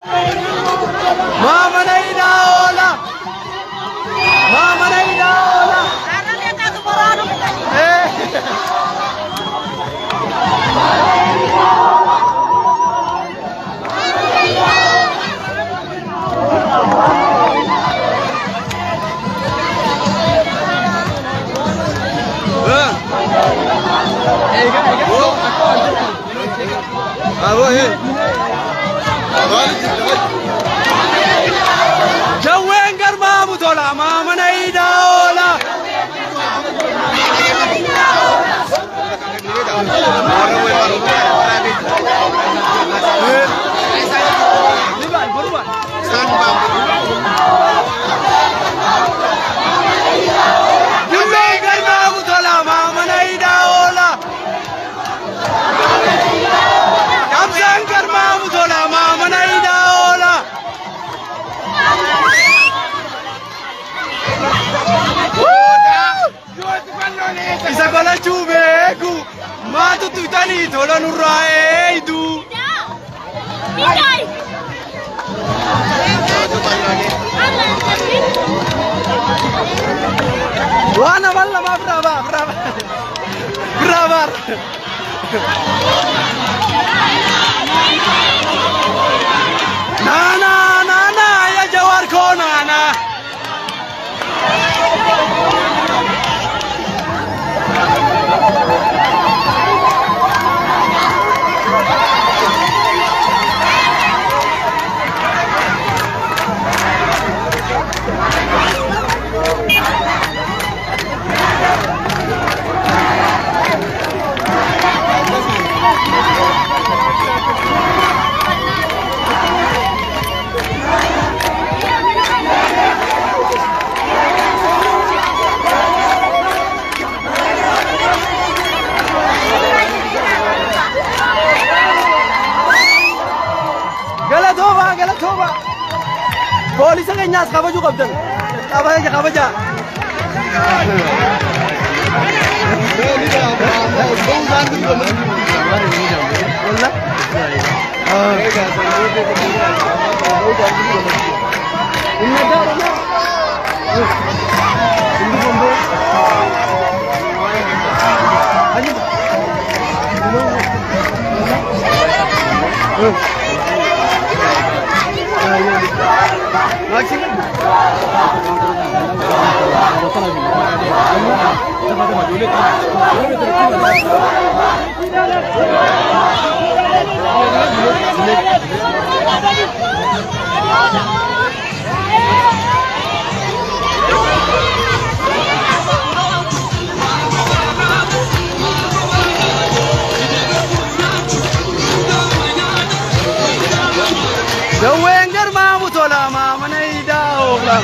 Mama Naidaola. Mama Naidaola. Jaween garmaamu tola Mama Naidaola. Jaween garmaamu tola Mama Naidaola. Kamsaan garmaamu tola Mama Naidaola. Isa gola chubeku matu tutani thola nurrae idu wana walla ma brava na ya jawar ko na Galatoba polisi keenyas kabaju qabdan kabaja Jaween garmaamu tola Mama Naidaola.